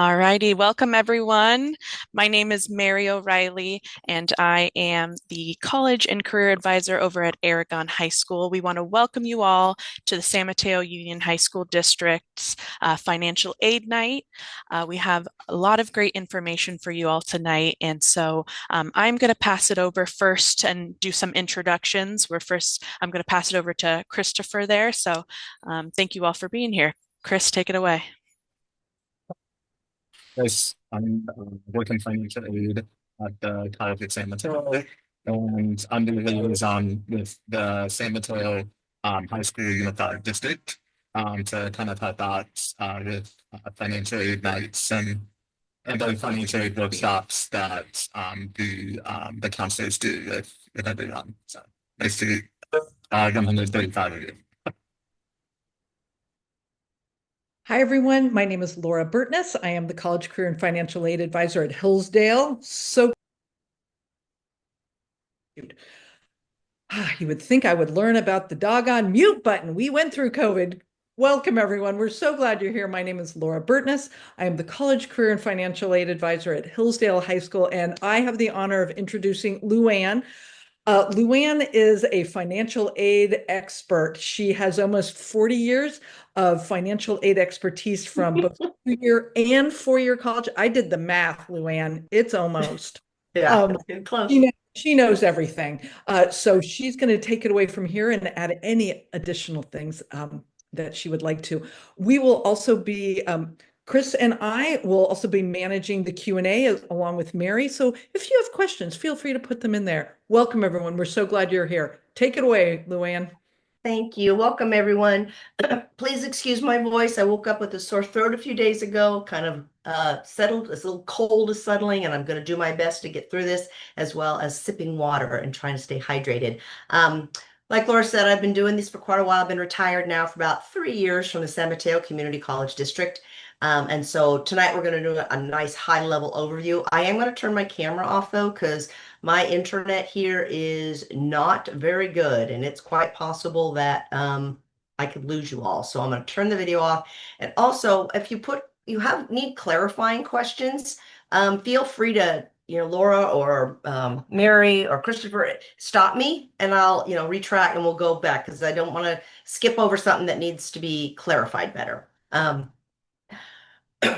All righty, welcome everyone. My name is Mary O'Reilly, and I am the College and Career Advisor over at Aragon High School. We want to welcome you all to the San Mateo Union High School District's Financial Aid Night. We have a lot of great information for you all tonight, and so I'm going to pass it over first and do some introductions. I'm going to pass it over to Christopher there. So thank you all for being here. Chris, take it away. Yes, I'm working financial aid at the College of San Mateo, and I'm the liaison with the San Mateo High School Unified District to kind of help out with financial aid nights and other financial aid workshops that the counselors do with everyone. So nice to meet 135 of you. Hi, everyone. My name is Laura Burtness. I am the College Career and Financial Aid Advisor at Hillsdale. You would think I would learn about the doggone mute button. We went through COVID. Welcome, everyone. We're so glad you're here. My name is Laura Burtness. I am the College Career and Financial Aid Advisor at Hillsdale High School, and I have the honor of introducing Luann. Luann is a financial aid expert. She has almost 40 years of financial aid expertise from both 2-year and 4-year college. I did the math, Luann. It's almost. Yeah, Um, close. she knows everything. So she's going to take it away from here and add any additional things that she would like to. We will also be Chris and I will also be managing the Q&A along with Mary. So if you have questions, feel free to put them in there. Welcome, everyone. We're so glad you're here. Take it away, Luann. Thank you. Welcome, everyone. Please excuse my voice. I woke up with a sore throat a few days ago, kind of settled. It's a little cold is settling, and I'm going to do my best to get through this, as well as sipping water and trying to stay hydrated. Like Laura said, I've been doing this for quite a while. I've been retired now for about 3 years from the San Mateo Community College District. And so tonight we're going to do a nice high-level overview. I am going to turn my camera off, though, because my internet here is not very good, and it's quite possible that I could lose you all. So I'm going to turn the video off. And also, if need clarifying questions, feel free to, Laura or Mary or Christopher, stop me and I'll, retract and we'll go back because I don't want to skip over something that needs to be clarified better.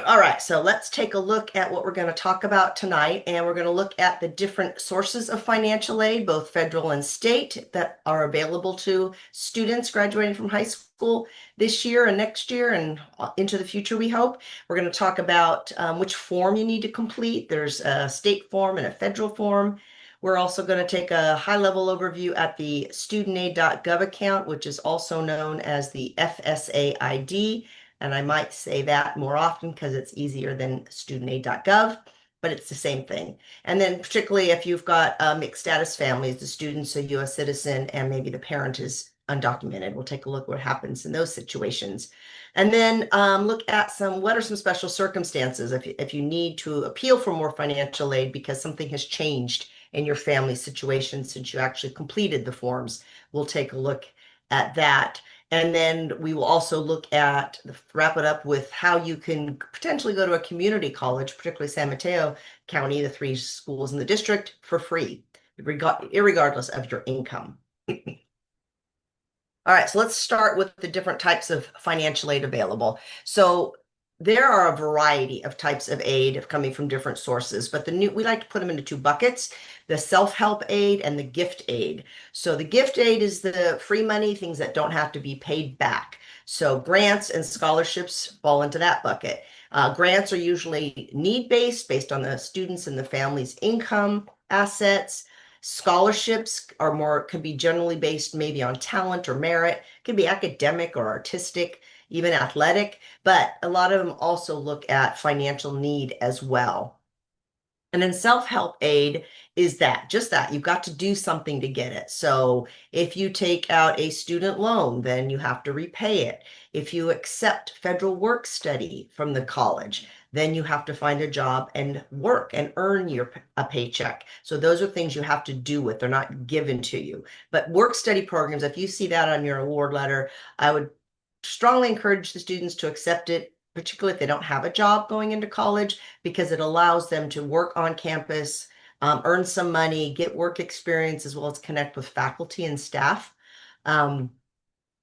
All right, so let's take a look at what we're going to talk about tonight, and we're going to look at the different sources of financial aid, both federal and state, that are available to students graduating from high school this year and next year and into the future, we hope. We're going to talk about which form you need to complete. There's a state form and a federal form. We're also going to take a high-level overview at the studentaid.gov account, which is also known as the FSAID. And I might say that more often because it's easier than studentaid.gov, but it's the same thing. And then particularly if you've got mixed status families, the student's a U.S. citizen and maybe the parent is undocumented, we'll take a look what happens in those situations. And then look at what are some special circumstances if you need to appeal for more financial aid because something has changed in your family situation since you actually completed the forms. We'll take a look at that. And then we will also wrap it up with how you can potentially go to a community college, particularly San Mateo County, the 3 schools in the district, for free, irregardless of your income. All right, so let's start with the different types of financial aid available. So there are a variety of types of aid coming from different sources, but we like to put them into 2 buckets, the self-help aid and the gift aid. So the gift aid is the free money, things that don't have to be paid back. So grants and scholarships fall into that bucket. Grants are usually need-based, based on the students and the family's income, assets. Scholarships can be generally based maybe on talent or merit, can be academic or artistic, even athletic, but a lot of them also look at financial need as well. And then self-help aid is just that. You've got to do something to get it. So if you take out a student loan, then you have to repay it. If you accept federal work study from the college, then you have to find a job and work and earn a paycheck. So those are things you have to do with. They're not given to you. But work study programs, if you see that on your award letter, I would strongly encourage the students to accept it particularly if they don't have a job going into college, because it allows them to work on campus, earn some money, get work experience, as well as connect with faculty and staff. And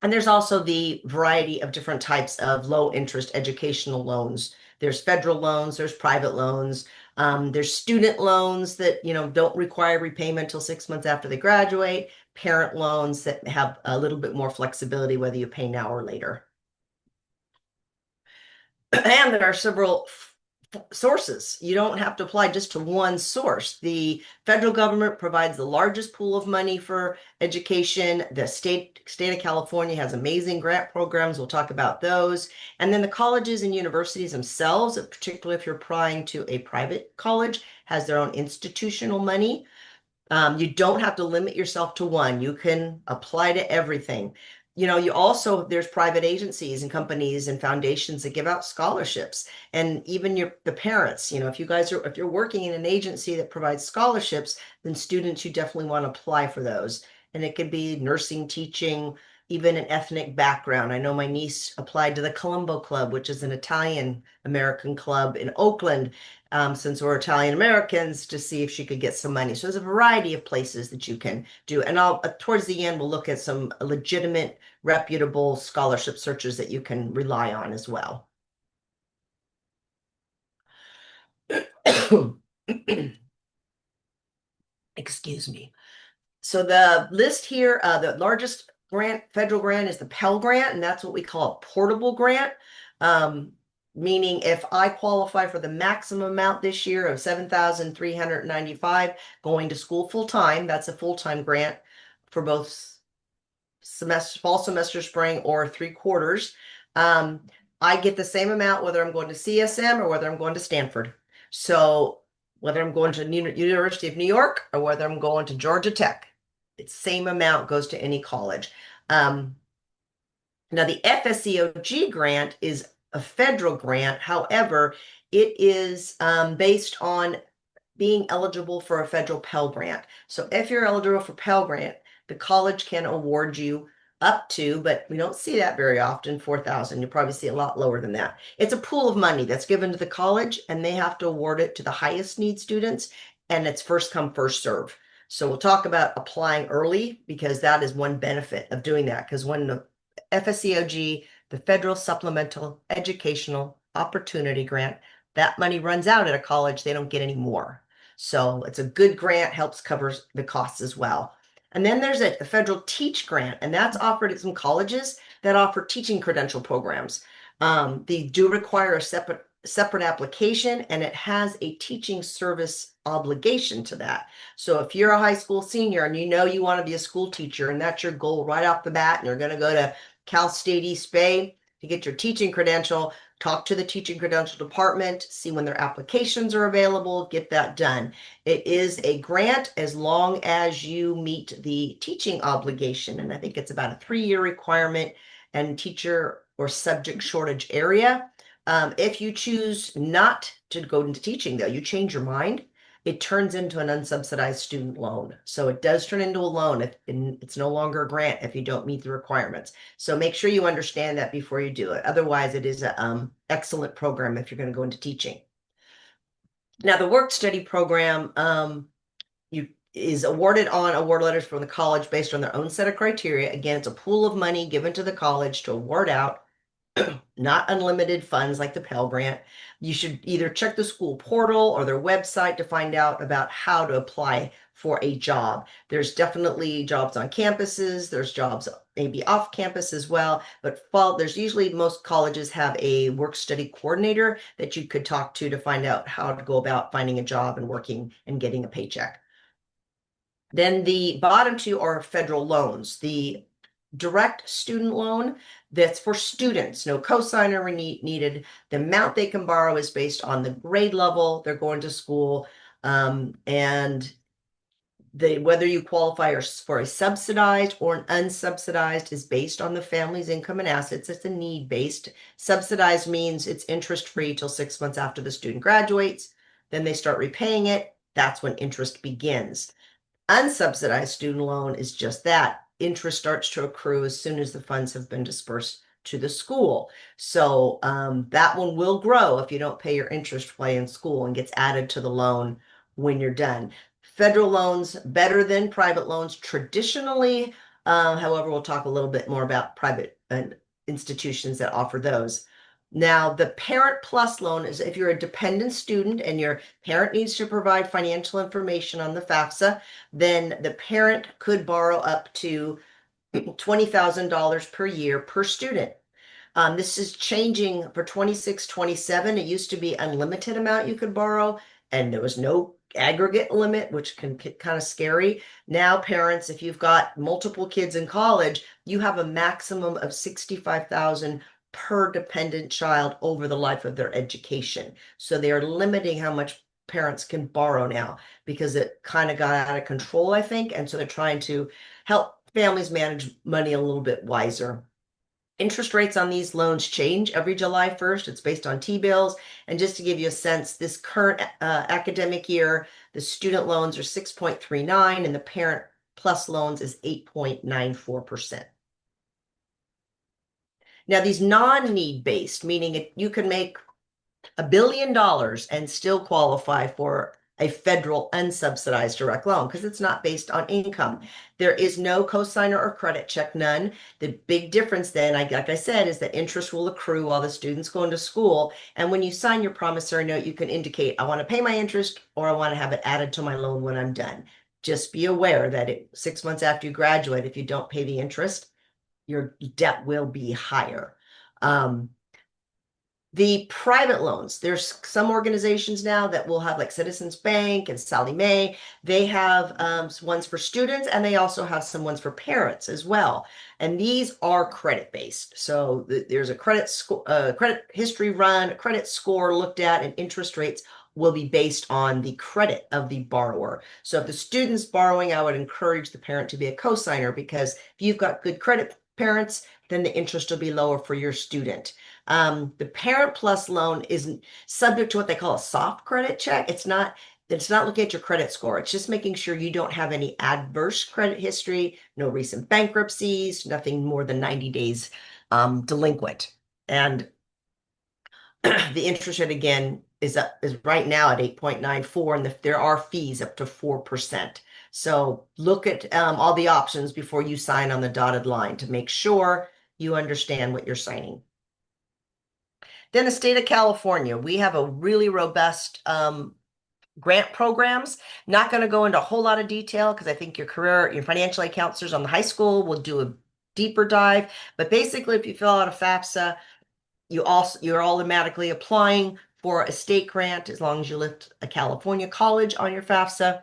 there's also the variety of different types of low interest educational loans. There's federal loans, there's private loans, there's student loans that, don't require repayment until 6 months after they graduate, parent loans that have a little bit more flexibility whether you pay now or later. And there are several sources. You don't have to apply just to one source. The federal government provides the largest pool of money for education. The state of California has amazing grant programs. We'll talk about those. And then the colleges and universities themselves, particularly if you're applying to a private college, has their own institutional money. You don't have to limit yourself to one. You can apply to everything. There's private agencies and companies and foundations that give out scholarships, and even the parents, if you're working in an agency that provides scholarships, then students, you definitely want to apply for those. And it could be nursing, teaching, even an ethnic background. I know my niece applied to the Colombo Club, which is an Italian American club in Oakland, since we're Italian Americans, to see if she could get some money. So there's a variety of places that you can do. And towards the end, we'll look at some legitimate, reputable scholarship searches that you can rely on as well. Excuse me. So the list here, the largest federal grant is the Pell Grant, and that's what we call a portable grant. Meaning if I qualify for the maximum amount this year of $7,395 going to school full-time, that's a full-time grant for both fall semester, spring, or 3 quarters. I get the same amount whether I'm going to CSM or whether I'm going to Stanford. So whether I'm going to University of New York or whether I'm going to Georgia Tech, it's same amount goes to any college. Now the FSEOG grant is a federal grant. However, it is based on being eligible for a federal Pell Grant. So if you're eligible for Pell Grant, the college can award you up to, but we don't see that very often, $4,000. You'll probably see a lot lower than that. It's a pool of money that's given to the college, and they have to award it to the highest need students, and it's first come, first serve. So we'll talk about applying early, because that is one benefit of doing that. Because when the FSEOG, the Federal Supplemental Educational Opportunity Grant, that money runs out at a college, they don't get any more. So it's a good grant, helps cover the costs as well. And then there's a federal teach grant, and that's offered at some colleges that offer teaching credential programs. They do require a separate application, and it has a teaching service obligation to that. So if you're a high school senior and you want to be a school teacher, and that's your goal right off the bat, and you're going to go to Cal State East Bay to get your teaching credential, talk to the teaching credential department, see when their applications are available, get that done. It is a grant as long as you meet the teaching obligation. And I think it's about a 3-year requirement and teacher or subject shortage area. If you choose not to go into teaching, though, you change your mind, it turns into an unsubsidized student loan. So it does turn into a loan. It's no longer a grant if you don't meet the requirements. So make sure you understand that before you do it. Otherwise, it is an excellent program if you're going to go into teaching. Now, the work study program is awarded on award letters from the college based on their own set of criteria. Again, it's a pool of money given to the college to award out, not unlimited funds like the Pell Grant. You should either check the school portal or their website to find out about how to apply for a job. There's definitely jobs on campuses. There's jobs maybe off campus as well. But there's usually, most colleges have a work study coordinator that you could talk to find out how to go about finding a job and working and getting a paycheck. Then the bottom two are federal loans. The direct student loan, that's for students, no cosigner needed. The amount they can borrow is based on the grade level they're going to school, and whether you qualify for a subsidized or an unsubsidized is based on the family's income and assets. It's a need-based. Subsidized means it's interest-free till 6 months after the student graduates. Then they start repaying it. That's when interest begins. Unsubsidized student loan is just that. Interest starts to accrue as soon as the funds have been dispersed to the school. So that one will grow if you don't pay your interest while in school and gets added to the loan when you're done. Federal loans better than private loans traditionally. However, we'll talk a little bit more about private institutions that offer those. Now, the Parent Plus loan is if you're a dependent student and your parent needs to provide financial information on the FAFSA, then the parent could borrow up to $20,000 per year per student. This is changing for 26, 27. It used to be unlimited amount you could borrow, and there was no aggregate limit, which can get kind of scary. Now, parents, if you've got multiple kids in college, you have a maximum of 65,000 per dependent child over the life of their education. So they are limiting how much parents can borrow now because it kind of got out of control, I think. And so they're trying to help families manage money a little bit wiser. Interest rates on these loans change every July 1st. It's based on T-bills. And just to give you a sense, this current academic year, the student loans are 6.39 and the Parent Plus loans is 8.94%. Now, these non-need based, meaning you can make $1 billion and still qualify for a federal unsubsidized direct loan because it's not based on income. There is no cosigner or credit check, none. The big difference then, like I said, is that interest will accrue while the student's going to school. And when you sign your promissory note, you can indicate, I want to pay my interest or I want to have it added to my loan when I'm done. Just be aware that 6 months after you graduate, if you don't pay the interest, your debt will be higher. The private loans, there's some organizations now that will have like Citizens Bank and Sallie Mae. They have ones for students and they also have some ones for parents as well. And these are credit based. So there's a credit history run, a credit score looked at, and interest rates will be based on the credit of the borrower. So if the student's borrowing, I would encourage the parent to be a cosigner because if you've got good credit parents, then the interest will be lower for your student. The Parent Plus loan is subject to what they call a soft credit check. It's not looking at your credit score. It's just making sure you don't have any adverse credit history, no recent bankruptcies, nothing more than 90 days delinquent. And the interest rate again is right now at 8.94, and there are fees up to 4%. So look at all the options before you sign on the dotted line to make sure you understand what you're signing. Then the state of California, we have a really robust grant programs. Not going to go into a whole lot of detail because I think your financial aid counselors on the high school will do a deeper dive. But basically, if you fill out a FAFSA, you're automatically applying for a state grant as long as you list a California college on your FAFSA.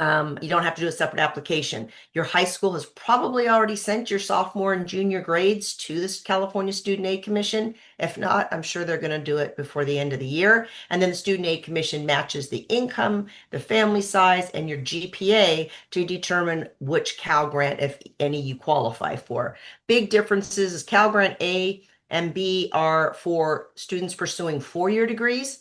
You don't have to do a separate application. Your high school has probably already sent your sophomore and junior grades to the California Student Aid Commission. If not, I'm sure they're going to do it before the end of the year. And then the Student Aid Commission matches the income, the family size, and your GPA to determine which Cal Grant, if any, you qualify for. Big differences is Cal Grant A and B are for students pursuing four-year degrees.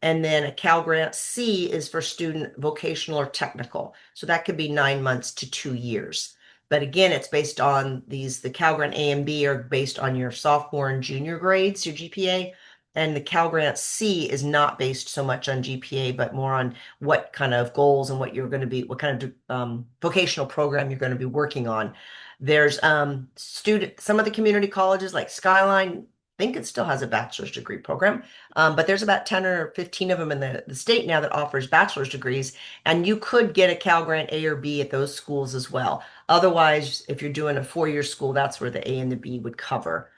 And then a Cal Grant C is for student vocational or technical. So that could be 9 months to 2 years. But again, it's based on the Cal Grant A and B are based on your sophomore and junior grades, your GPA. And the Cal Grant C is not based so much on GPA, but more on what kind of goals and what what kind of vocational program you're going to be working on. There's some of the community colleges like Skyline, I think it still has a bachelor's degree program, but there's about 10 or 15 of them in the state now that offers bachelor's degrees, and you could get a Cal Grant A or B at those schools as well. Otherwise, if you're doing a four-year school, that's where the A and the B would cover.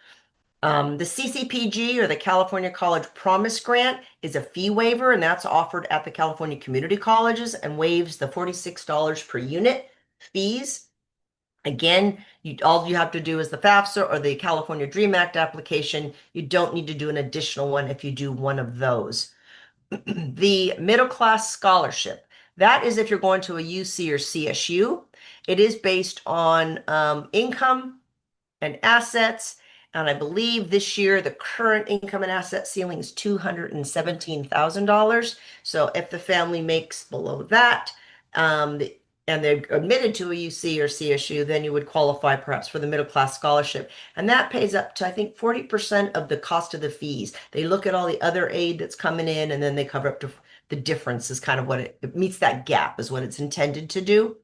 The CCPG or the California College Promise Grant is a fee waiver, and that's offered at the California community colleges and waives the $46 per unit fees. Again, all you have to do is the FAFSA or the California Dream Act application. You don't need to do an additional one if you do one of those. The middle class scholarship, that is if you're going to a UC or CSU. It is based on income and assets. And I believe this year the current income and asset ceiling is $217,000. So if the family makes below that, and they're admitted to a UC or CSU, then you would qualify perhaps for the middle class scholarship. And that pays up to, I think, 40% of the cost of the fees. They look at all the other aid that's coming in, and then they cover up to the difference is kind of what it meets that gap is what it's intended to do.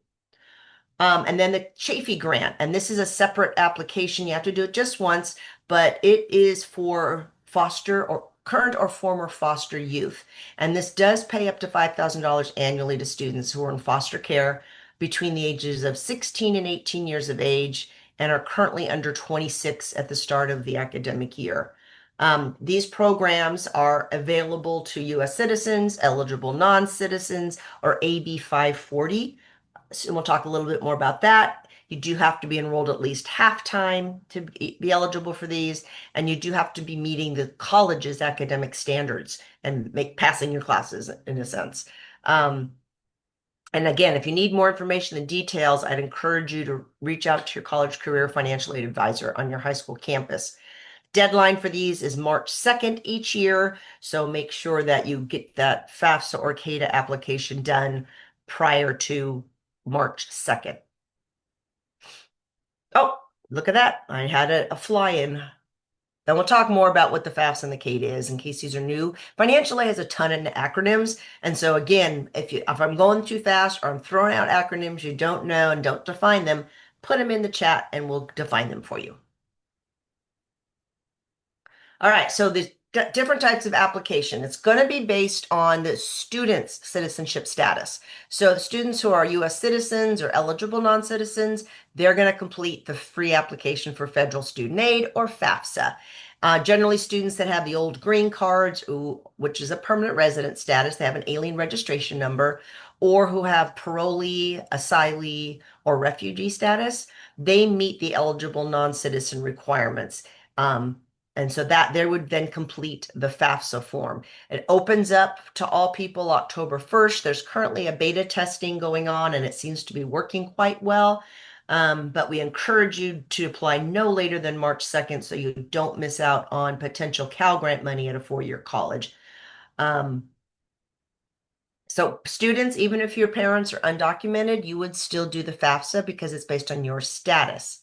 And then the Chafee grant, and this is a separate application. You have to do it just once, but it is for foster or current or former foster youth. And this does pay up to $5,000 annually to students who are in foster care between the ages of 16 and 18 years of age and are currently under 26 at the start of the academic year. These programs are available to U.S. citizens, eligible non-citizens, or AB 540. So we'll talk a little bit more about that. You do have to be enrolled at least half-time to be eligible for these, and you do have to be meeting the college's academic standards and passing your classes in a sense. And again, if you need more information and details, I'd encourage you to reach out to your college career financial aid advisor on your high school campus. Deadline for these is March 2nd each year, so make sure that you get that FAFSA or CADA application done prior to March 2nd. Oh, look at that. I had a fly-in. Then we'll talk more about what the FAFSA and the CADA is in case these are new. Financial aid has a ton of acronyms. And so again, if I'm going too fast or I'm throwing out acronyms you don't know and don't define them, put them in the chat and we'll define them for you. All right, so there's different types of application. It's going to be based on the student's citizenship status. So the students who are U.S. citizens or eligible non-citizens, they're going to complete the free application for federal student aid or FAFSA. Generally, students that have the old green cards, which is a permanent resident status, they have an alien registration number, or who have parolee, asylee, or refugee status, they meet the eligible non-citizen requirements. And so that there would then complete the FAFSA form. It opens up to all people October 1st. There's currently a beta testing going on and it seems to be working quite well. But we encourage you to apply no later than March 2nd so you don't miss out on potential Cal Grant money at a four-year college. So students, even if your parents are undocumented, you would still do the FAFSA because it's based on your status.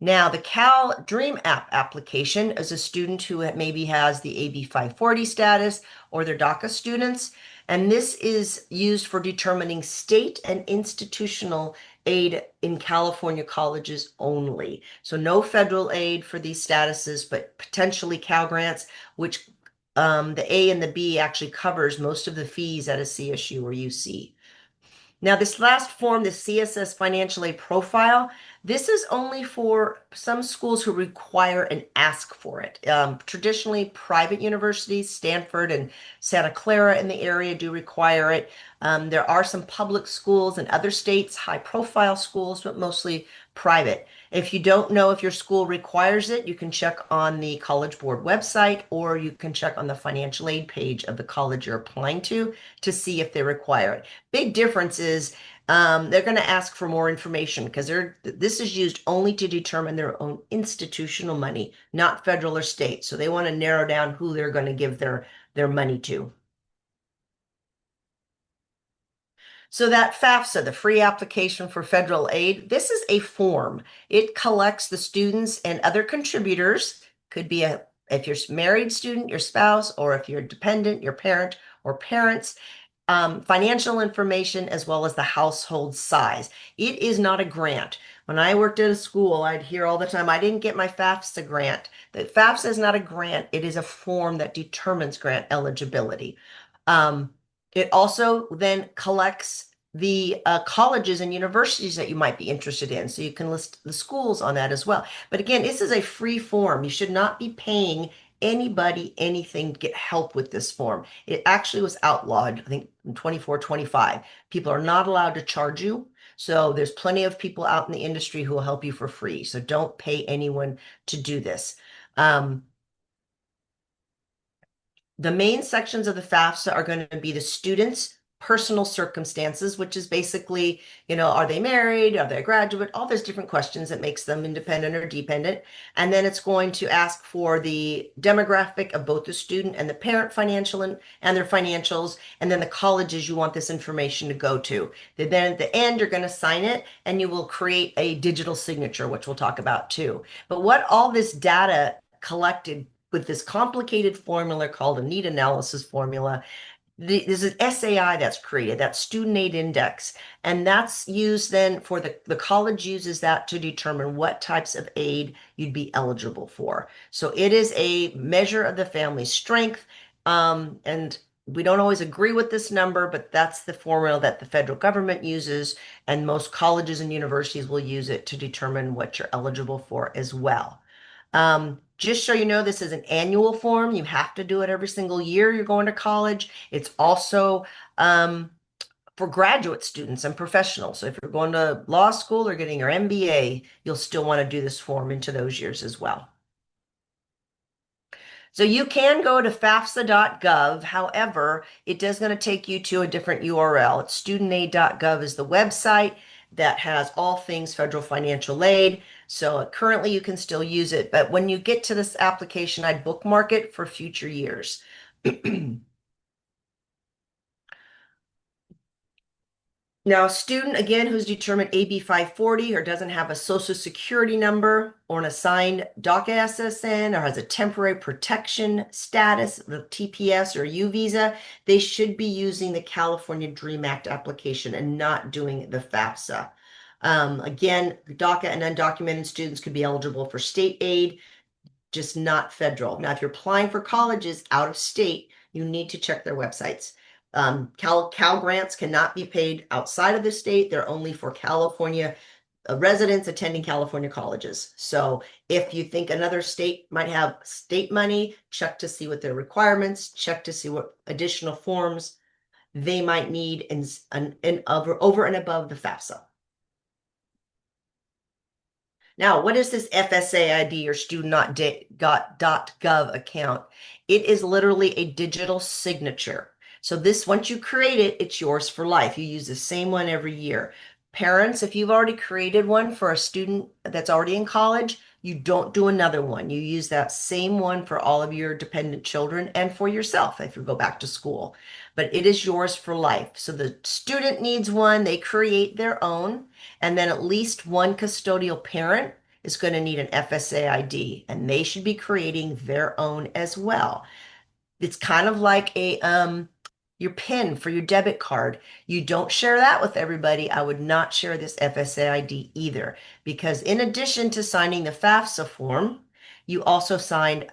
Now, the Cal Dream App application is a student who maybe has the AB 540 status or they're DACA students, and this is used for determining state and institutional aid in California colleges only. So no federal aid for these statuses, but potentially Cal grants, which the A and the B actually covers most of the fees at a CSU or UC. Now, this last form, the CSS financial aid profile, this is only for some schools who require and ask for it. Traditionally, private universities, Stanford and Santa Clara in the area do require it. There are some public schools in other states, high-profile schools, but mostly private. If you don't know if your school requires it, you can check on the College Board website, or you can check on the financial aid page of the college you're applying to see if they require it. Big difference is they're going to ask for more information because this is used only to determine their own institutional money, not federal or state. So they want to narrow down who they're going to give their money to. So that FAFSA, the free application for federal aid, this is a form. It collects the students and other contributors, could be if you're a married student, your spouse, or if you're a dependent, your parent or parents, financial information as well as the household size. It is not a grant. When I worked at a school, I'd hear all the time, I didn't get my FAFSA grant. The FAFSA is not a grant. It is a form that determines grant eligibility. It also then collects the colleges and universities that you might be interested in. So you can list the schools on that as well. But again, this is a free form. You should not be paying anybody anything to get help with this form. It actually was outlawed, I think, in 24, 25. People are not allowed to charge you. So there's plenty of people out in the industry who will help you for free. So don't pay anyone to do this. The main sections of the FAFSA are going to be the student's personal circumstances, which is basically, are they married? Are they a graduate? All those different questions that makes them independent or dependent. And then it's going to ask for the demographic of both the student and the parent financial and their financials, and then the colleges you want this information to go to. Then at the end, you're going to sign it and you will create a digital signature, which we'll talk about too. But what all this data collected with this complicated formula called a need analysis formula, there's an SAI that's created, that student aid index, and that's used then for the college uses that to determine what types of aid you'd be eligible for. So it is a measure of the family strength, and we don't always agree with this number, but that's the formula that the federal government uses, and most colleges and universities will use it to determine what you're eligible for as well. Just so you know, this is an annual form. You have to do it every single year you're going to college. It's also for graduate students and professionals. So if you're going to law school or getting your MBA, you'll still want to do this form into those years as well. So you can go to fafsa.gov. However, it is going to take you to a different URL. It's studentaid.gov is the website that has all things federal financial aid. So currently you can still use it, but when you get to this application, I'd bookmark it for future years. Now, a student, again, who's determined AB 540 or doesn't have a social security number or an assigned DACA SSN or has a temporary protection status, the TPS or U visa, they should be using the California DREAM Act application and not doing the FAFSA. Again, DACA and undocumented students could be eligible for state aid, just not federal. Now, if you're applying for colleges out of state, you need to check their websites. Cal grants cannot be paid outside of the state. They're only for California residents attending California colleges. So if you think another state might have state money, check to see what their requirements, check to see what additional forms they might need over and above the FAFSA. Now, what is this FSA ID or student.gov account? It is literally a digital signature. So this, once you create it, it's yours for life. You use the same one every year. Parents, if you've already created one for a student that's already in college, you don't do another one. You use that same one for all of your dependent children and for yourself if you go back to school. But it is yours for life. So the student needs one, they create their own, and then at least one custodial parent is going to need an FSA ID, and they should be creating their own as well. It's kind of like your PIN for your debit card. You don't share that with everybody. I would not share this FSA ID either, because in addition to signing the FAFSA form, you also signed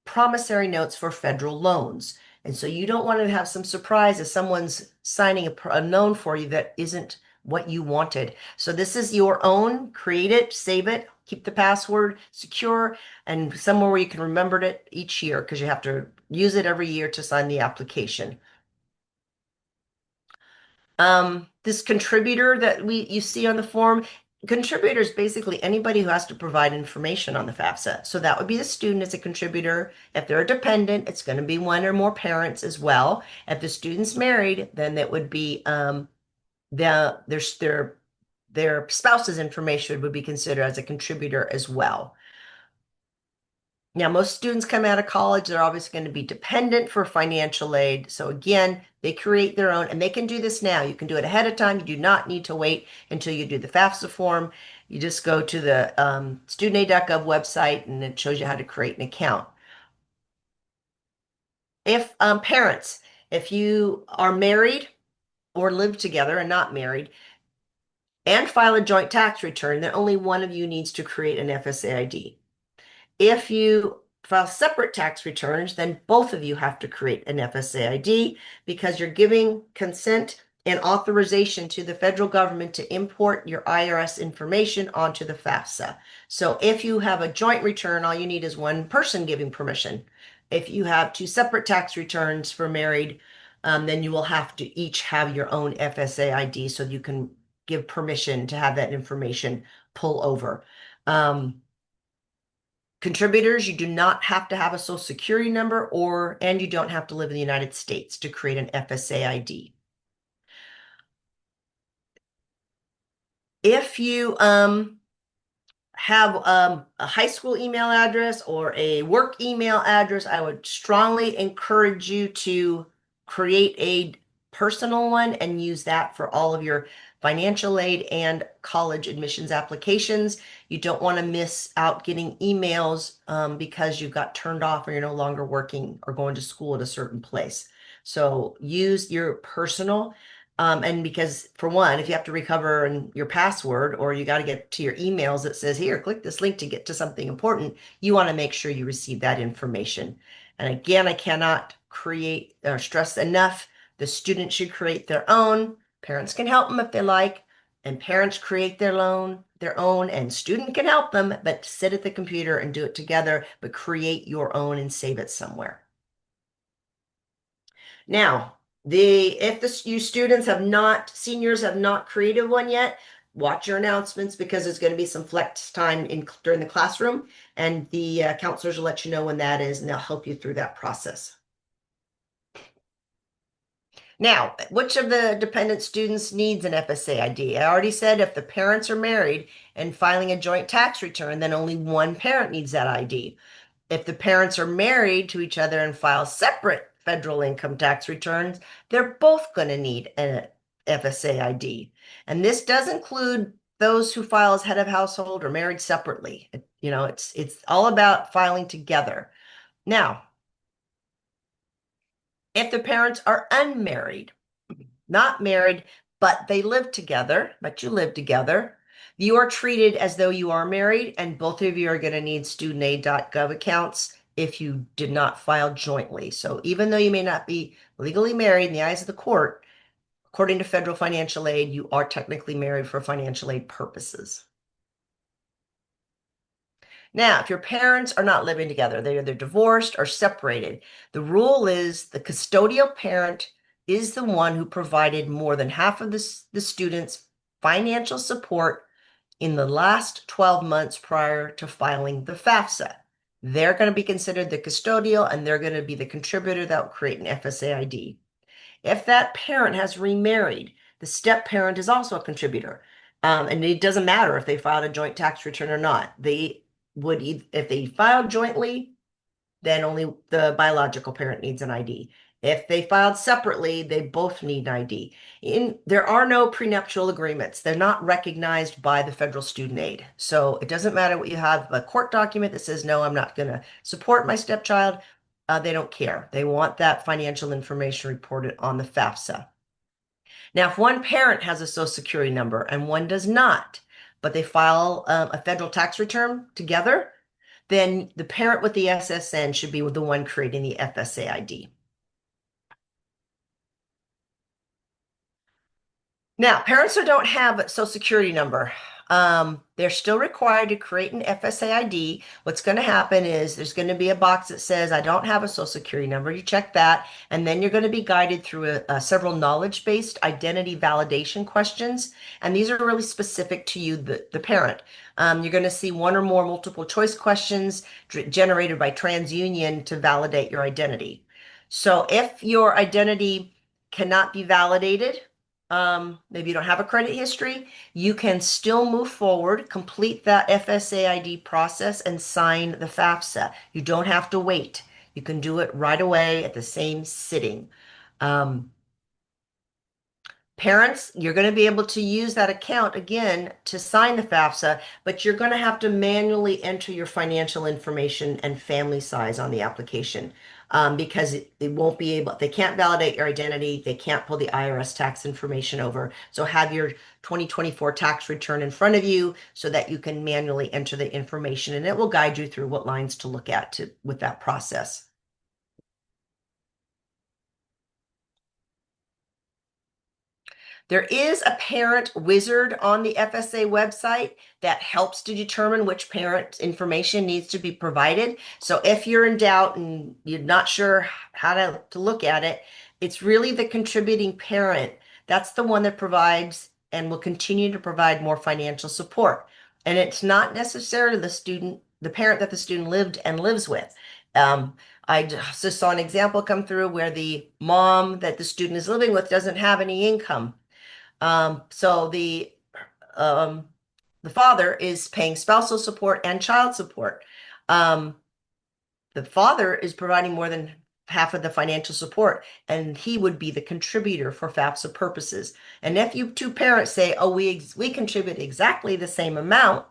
promissory notes for federal loans. And so you don't want to have some surprise if someone's signing a loan for you that isn't what you wanted. So this is your own. Create it, save it, keep the password secure, and somewhere where you can remember it each year, because you have to use it every year to sign the application. This contributor that you see on the form, contributor is basically anybody who has to provide information on the FAFSA. So that would be the student as a contributor. If they're a dependent, it's going to be one or more parents as well. If the student's married, then that would be their spouse's information would be considered as a contributor as well. Now, most students come out of college, they're obviously going to be dependent for financial aid. So again, they create their own, and they can do this now. You can do it ahead of time. You do not need to wait until you do the FAFSA form. You just go to the studentaid.gov website, and it shows you how to create an account. If parents, if you are married or live together and not married, and file a joint tax return, then only one of you needs to create an FSA ID. If you file separate tax returns, then both of you have to create an FSA ID, because you're giving consent and authorization to the federal government to import your IRS information onto the FAFSA. So if you have a joint return, all you need is one person giving permission. If you have two separate tax returns for married, then you will have to each have your own FSA ID so you can give permission to have that information pull over. Contributors, you do not have to have a social security number and you don't have to live in the United States to create an FSA ID. If you have a high school email address or a work email address, I would strongly encourage you to create a personal one and use that for all of your financial aid and college admissions applications. You don't want to miss out getting emails because you got turned off or you're no longer working or going to school at a certain place. So use your personal. And because for one, if you have to recover your password or you got to get to your emails that says, here, click this link to get to something important, you want to make sure you receive that information. And again, I cannot create or stress enough, the student should create their own. Parents can help them if they like, and parents create their own, and student can help them, but sit at the computer and do it together, but create your own and save it somewhere. Now, if you students have not, seniors have not created one yet, watch your announcements because there's going to be some flex time during the classroom, and the counselors will let you know when that is, and they'll help you through that process. Now, which of the dependent students needs an FSA ID? I already said if the parents are married and filing a joint tax return, then only one parent needs that ID. If the parents are married to each other and file separate federal income tax returns, they're both going to need an FSA ID. And this does include those who file as head of household or married separately. It's all about filing together. Now, if the parents are unmarried, not married, but they live together, but you live together, you are treated as though you are married, and both of you are going to need studentaid.gov accounts if you did not file jointly. So even though you may not be legally married in the eyes of the court, according to federal financial aid, you are technically married for financial aid purposes. Now, if your parents are not living together, they're either divorced or separated, the rule is the custodial parent is the one who provided more than half of the student's financial support in the last 12 months prior to filing the FAFSA. They're going to be considered the custodial, and they're going to be the contributor that will create an FSA ID. If that parent has remarried, the step parent is also a contributor. And it doesn't matter if they filed a joint tax return or not. If they filed jointly, then only the biological parent needs an ID. If they filed separately, they both need an ID. There are no prenuptial agreements. They're not recognized by the federal student aid. So it doesn't matter what you have, a court document that says, no, I'm not going to support my stepchild. They don't care. They want that financial information reported on the FAFSA. Now, if one parent has a Social Security number and one does not, but they file a federal tax return together, then the parent with the SSN should be the one creating the FSA ID. Now, parents who don't have a Social Security number, they're still required to create an FSA ID. What's going to happen is there's going to be a box that says, I don't have a Social Security number. You check that, and then you're going to be guided through several knowledge-based identity validation questions. And these are really specific to you, the parent. You're going to see one or more multiple choice questions generated by TransUnion to validate your identity. So if your identity cannot be validated, maybe you don't have a credit history, you can still move forward, complete that FSA ID process, and sign the FAFSA. You don't have to wait. You can do it right away at the same sitting. Parents, you're going to be able to use that account again to sign the FAFSA, but you're going to have to manually enter your financial information and family size on the application because they won't be able, they can't validate your identity. They can't pull the IRS tax information over. So have your 2024 tax return in front of you so that you can manually enter the information, and it will guide you through what lines to look at with that process. There is a parent wizard on the FSA website that helps to determine which parent information needs to be provided. So if you're in doubt and you're not sure how to look at it, it's really the contributing parent. That's the one that provides and will continue to provide more financial support. And it's not necessarily the parent that the student lived and lives with. I just saw an example come through where the mom that the student is living with doesn't have any income. So the the father is paying spousal support and child support. Um, the father is providing more than half of the financial support, and he would be the contributor for FAFSA purposes. And if you two parents say, oh, we contribute exactly the same amount,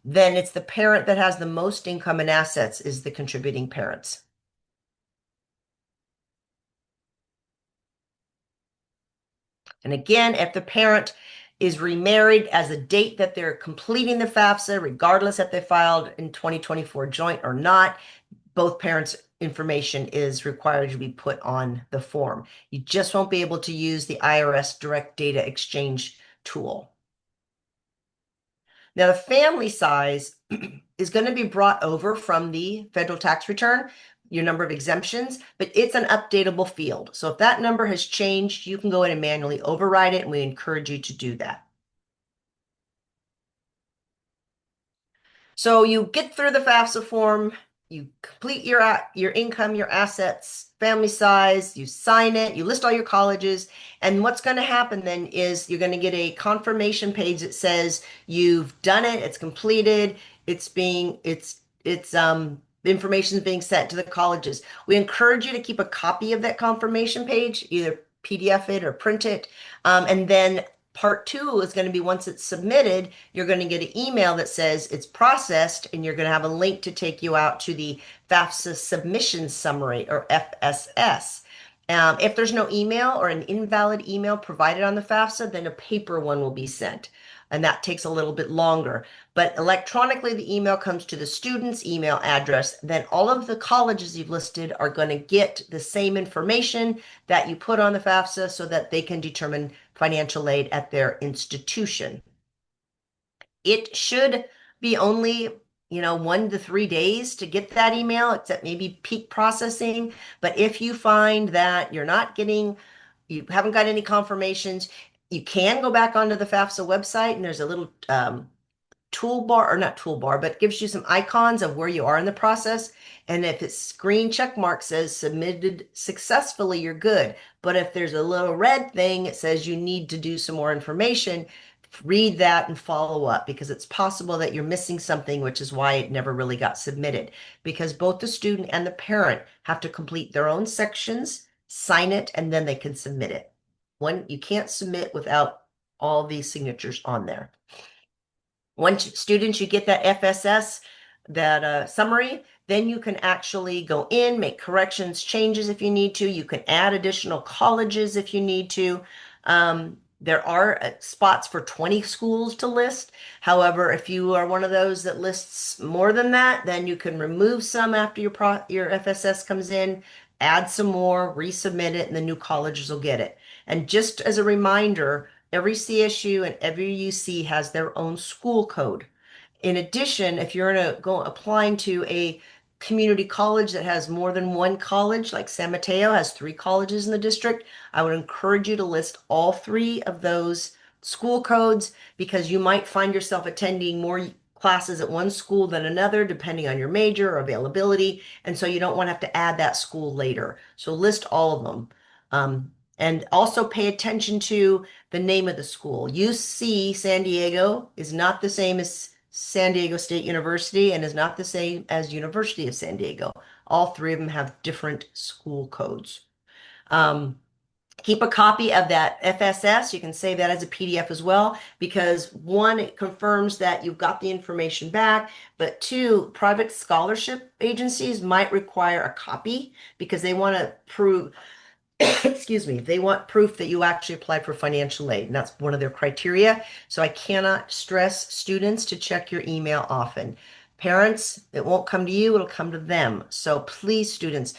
then it's the parent that has the most income and assets is the contributing parents. And again, if the parent is remarried as a date that they're completing the FAFSA, regardless if they filed in 2024 joint or not, both parents' information is required to be put on the form. You just won't be able to use the IRS direct data exchange tool. Now, the family size is going to be brought over from the federal tax return, your number of exemptions, but it's an updatable field. So if that number has changed, you can go in and manually override it, and we encourage you to do that. So you get through the FAFSA form, you complete your income, your assets, family size, you sign it, you list all your colleges, and what's going to happen then is you're going to get a confirmation page that says you've done it, it's completed, the information is being sent to the colleges. We encourage you to keep a copy of that confirmation page, either PDF it or print it, and then Part 2 is going to be once it's submitted, you're going to get an email that says it's processed, and you're going to have a link to take you out to the FAFSA submission summary, or FSS. If there's no email or an invalid email provided on the FAFSA, then a paper one will be sent. And that takes a little bit longer. But electronically, the email comes to the student's email address. Then all of the colleges you've listed are going to get the same information that you put on the FAFSA so that they can determine financial aid at their institution. It should be only 1 to 3 days to get that email, except maybe peak processing. But if you find that you haven't got any confirmations, you can go back onto the FAFSA website, and there's a little toolbar, or not toolbar, but it gives you some icons of where you are in the process. And if it's green check mark says submitted successfully, you're good. But if there's a little red thing, it says you need to do some more information, read that and follow up, because it's possible that you're missing something, which is why it never really got submitted, because both the student and the parent have to complete their own sections, sign it, and then they can submit it. You can't submit without all these signatures on there. Once students, you get that FSS, that summary, then you can actually go in, make corrections, changes if you need to. You can add additional colleges if you need to. There are spots for 20 schools to list. However, if you are one of those that lists more than that, then you can remove some after your FSS comes in, add some more, resubmit it, and the new colleges will get it. And just as a reminder, every CSU and every UC has their own school code. In addition, if you're applying to a community college that has more than one college, like San Mateo has 3 colleges in the district, I would encourage you to list all 3 of those school codes, because you might find yourself attending more classes at one school than another, depending on your major or availability. And so you don't want to have to add that school later. So list all of them. And also pay attention to the name of the school. UC San Diego is not the same as San Diego State University, and is not the same as University of San Diego. All 3 of them have different school codes. Keep a copy of that FSS. You can save that as a PDF as well, because 1, it confirms that you've got the information back, but 2, private scholarship agencies might require a copy because they want to prove excuse me, they want proof that you actually applied for financial aid, and that's one of their criteria. So I cannot stress students to check your email often. Parents, it won't come to you, it'll come to them. So please, students,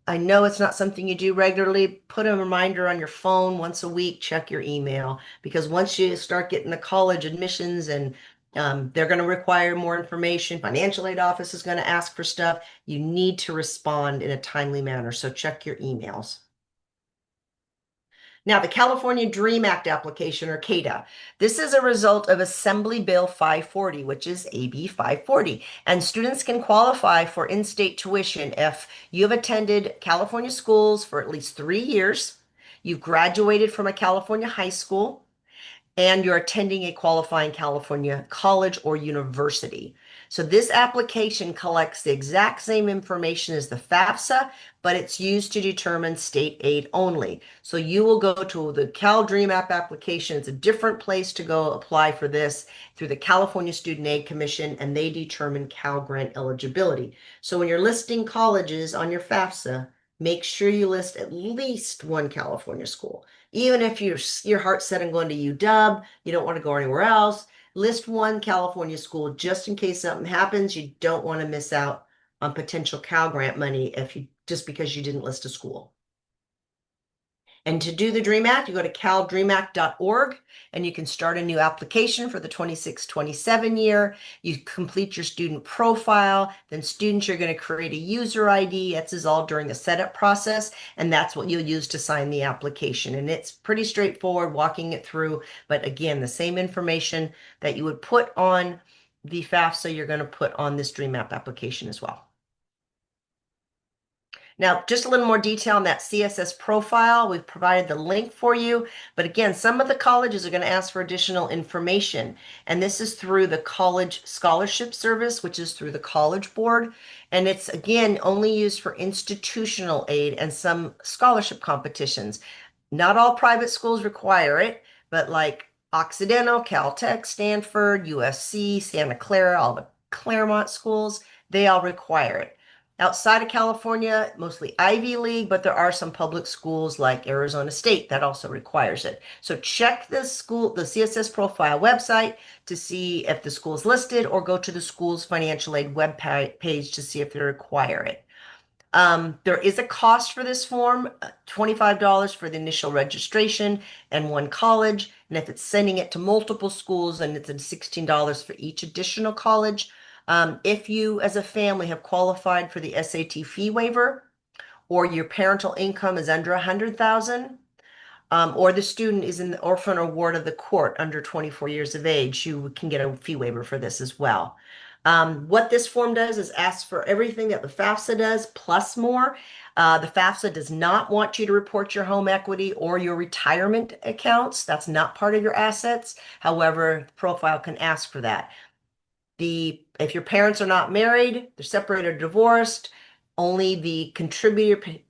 I know it's not something you do regularly. Put a reminder on your phone once a week, check your email, because once you start getting the college admissions and they're going to require more information, financial aid office is going to ask for stuff, you need to respond in a timely manner. So check your emails. Now, the California DREAM Act application, or CADA, this is a result of Assembly Bill 540, which is AB 540. And students can qualify for in-state tuition if you have attended California schools for at least 3 years, you've graduated from a California high school, and you're attending a qualifying California college or university. So this application collects the exact same information as the FAFSA, but it's used to determine state aid only. So you will go to the Cal Dream App application. It's a different place to go apply for this through the California Student Aid Commission, and they determine Cal Grant eligibility. So when you're listing colleges on your FAFSA, make sure you list at least one California school. Even if your heart's set on going to UW, you don't want to go anywhere else, list one California school just in case something happens. You don't want to miss out on potential Cal Grant money just because you didn't list a school. And to do the DREAM Act, you go to caldreamact.org and you can start a new application for the 26-27 year. You complete your student profile, then students, you're going to create a user ID. That's all during the setup process, and that's what you'll use to sign the application. And it's pretty straightforward walking it through, but again, the same information that you would put on the FAFSA, you're going to put on this DREAM App application as well. Now, just a little more detail on that CSS profile. We've provided the link for you. But again, some of the colleges are going to ask for additional information. And this is through the College Scholarship Service, which is through the College Board. And it's, again, only used for institutional aid and some scholarship competitions. Not all private schools require it, but like Occidental, Caltech, Stanford, USC, Santa Clara, all the Claremont schools, they all require it. Outside of California, mostly Ivy League, but there are some public schools like Arizona State that also requires it. So check the CSS profile website to see if the school is listed, or go to the school's financial aid web page to see if they require it. There is a cost for this form, $25 for the initial registration and one college. And if it's sending it to multiple schools, then it's $16 for each additional college. If you as a family have qualified for the SAT fee waiver, or your parental income is under 100,000, or the student is in the orphan or ward of the court under 24 years of age, you can get a fee waiver for this as well. What this form does is ask for everything that the FAFSA does plus more. The FAFSA does not want you to report your home equity or your retirement accounts. That's not part of your assets. However, the profile can ask for that. If your parents are not married, they're separated or divorced, only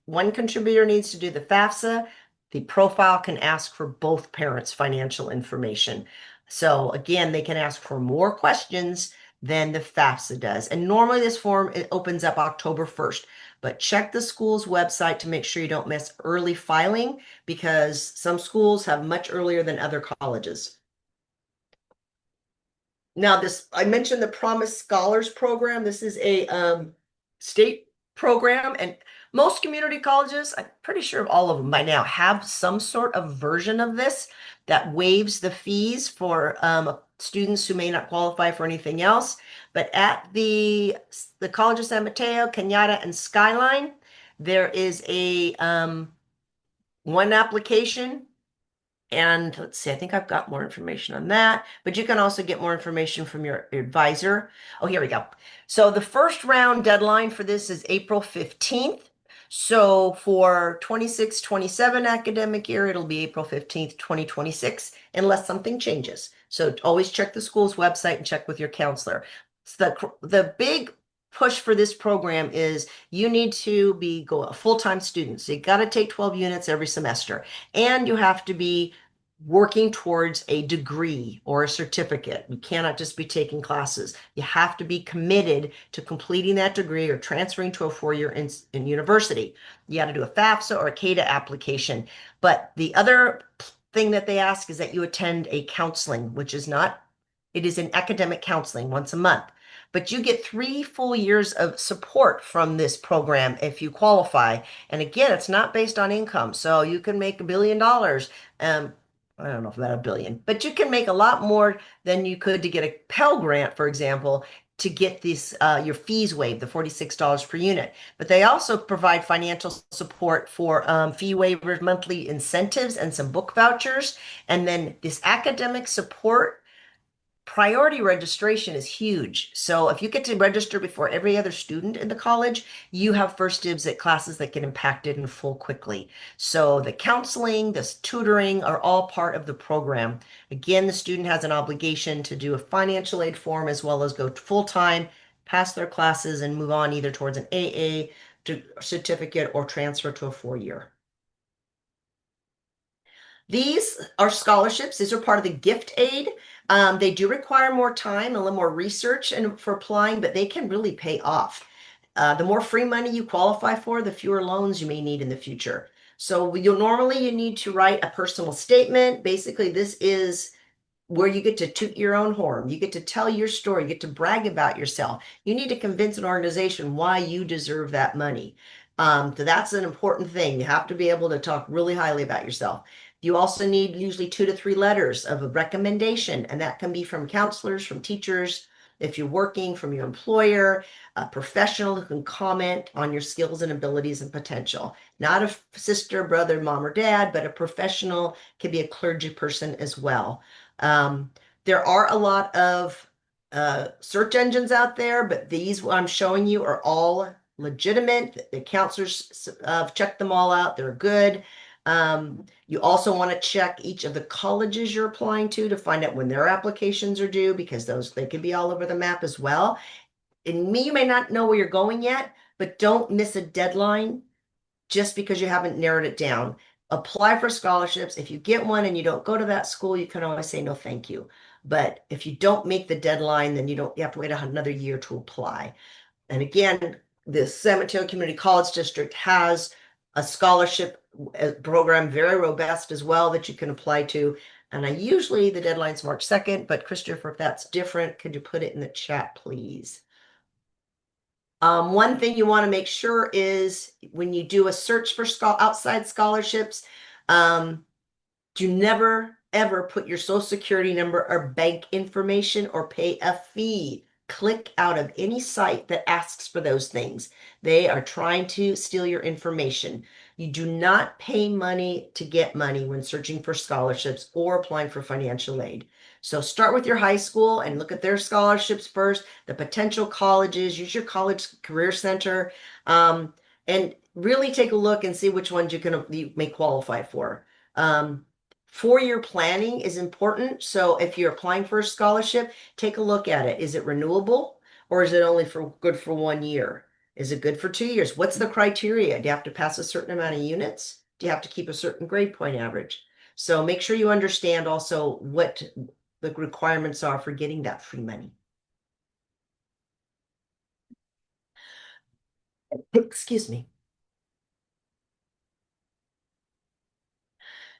one contributor needs to do the FAFSA. The profile can ask for both parents' financial information. So again, they can ask for more questions than the FAFSA does. And normally this form, it opens up October 1st, but check the school's website to make sure you don't miss early filing, because some schools have much earlier than other colleges. Now, I mentioned the Promise Scholars Program. This is a state program, and most community colleges, I'm pretty sure all of them by now, have some sort of version of this that waives the fees for students who may not qualify for anything else. But at the College of San Mateo, Cañada, and Skyline, there is a one application. And let's see, I think I've got more information on that, but you can also get more information from your advisor. Oh, here we go. So the first round deadline for this is April 15th. So for 26-27 academic year, it'll be April 15th, 2026, unless something changes. So always check the school's website and check with your counselor. So the big push for this program is you need to be a full-time student. So you got to take 12 units every semester, and you have to be working towards a degree or a certificate. You cannot just be taking classes. You have to be committed to completing that degree or transferring to a four-year in university. You got to do a FAFSA or a CADA application. But the other thing that they ask is that you attend a counseling, it is an academic counseling once a month. But you get 3 full years of support from this program if you qualify. And again, it's not based on income. So you can make $1 billion. I don't know if about $1 billion, but you can make a lot more than you could to get a Pell Grant, for example, to get your fees waived, the $46 per unit. But they also provide financial support for fee waivers, monthly incentives, and some book vouchers. And then this academic support Priority registration is huge. So if you get to register before every other student in the college, you have first dibs at classes that get impacted in full quickly. So the counseling, the tutoring are all part of the program. Again, the student has an obligation to do a financial aid form as well as go full-time, pass their classes, and move on either towards an AA certificate or transfer to a 4-year. These are scholarships. These are part of the gift aid. They do require more time, a little more research and for applying, but they can really pay off. The more free money you qualify for, the fewer loans you may need in the future. So you need to write a personal statement. Basically, this is where you get to toot your own horn. You get to tell your story. You get to brag about yourself. You need to convince an organization why you deserve that money. So that's an important thing. You have to be able to talk really highly about yourself. You also need usually 2 to 3 letters of a recommendation, and that can be from counselors, from teachers, if you're working, from your employer, a professional who can comment on your skills and abilities and potential. Not a sister, brother, mom, or dad, but a professional, can be a clergy person as well. Um, there are a lot of search engines out there, but these I'm showing you are all legitimate. The counselors have checked them all out. They're good. You also want to check each of the colleges you're applying to find out when their applications are due, because they can be all over the map as well. And you may not know where you're going yet, but don't miss a deadline just because you haven't narrowed it down. Apply for scholarships. If you get one and you don't go to that school, you can always say no, thank you. But if you don't make the deadline, then you have to wait another year to apply. And again, the San Mateo Community College District has a scholarship program, very robust as well, that you can apply to. And the deadline's March 2nd, but Christopher, if that's different, could you put it in the chat, please? One thing you want to make sure is when you do a search for outside scholarships, do never ever put your social security number or bank information or pay a fee. Click out of any site that asks for those things. They are trying to steal your information. You do not pay money to get money when searching for scholarships or applying for financial aid. So start with your high school and look at their scholarships first, the potential colleges, use your college career center, and really take a look and see which ones you may qualify for. 4-year planning is important. So if you're applying for a scholarship, take a look at it. Is it renewable, or is it only good for 1 year? Is it good for 2 years? What's the criteria? Do you have to pass a certain amount of units? Do you have to keep a certain grade point average? So make sure you understand also what the requirements are for getting that free money. Excuse me.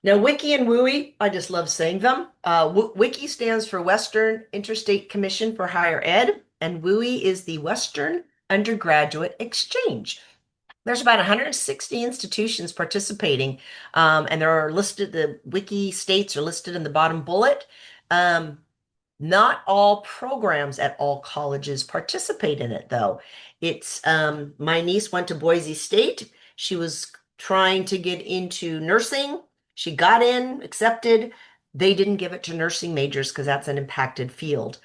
Now, WICI and WUI, I just love saying them. WICI stands for Western Interstate Commission for Higher Ed, and WUI is the Western Undergraduate Exchange. There's about 160 institutions participating, and the WICI states are listed in the bottom bullet. Not all programs at all colleges participate in it, though. My niece went to Boise State. She was trying to get into nursing. She got in, accepted. They didn't give it to nursing majors because that's an impacted field.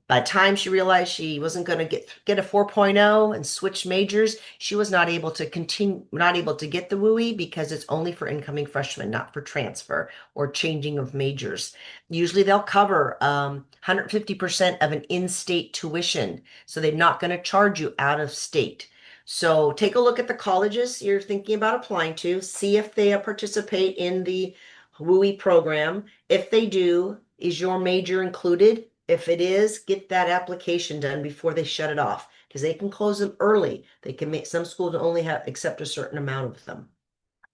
By the time she realized she wasn't going to get a 4.0 and switch majors, she was not able to get the WUI because it's only for incoming freshmen, not for transfer or changing of majors. Usually they'll cover 150% of an in-state tuition, so they're not going to charge you out of state. So take a look at the colleges you're thinking about applying to, see if they participate in the WUI program. If they do, is your major included? If it is, get that application done before they shut it off, because they can close them early. They can make some schools only accept a certain amount of them.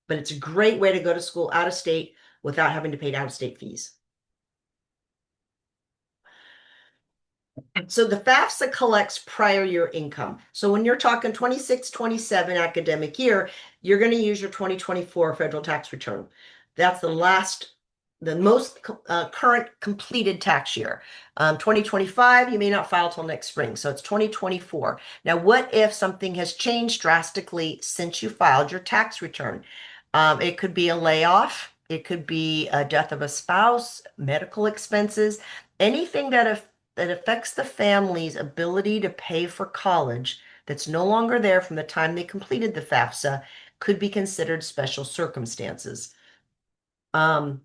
But it's a great way to go to school out of state without having to pay out of state fees. So the FAFSA collects prior year income. So when you're talking 26-27 academic year, you're going to use your 2024 federal tax return. That's the most current completed tax year. 2025, you may not file till next spring, so it's 2024. Now, what if something has changed drastically since you filed your tax return? It could be a layoff, it could be a death of a spouse, medical expenses, anything that that affects the family's ability to pay for college that's no longer there from the time they completed the FAFSA could be considered special circumstances. Um,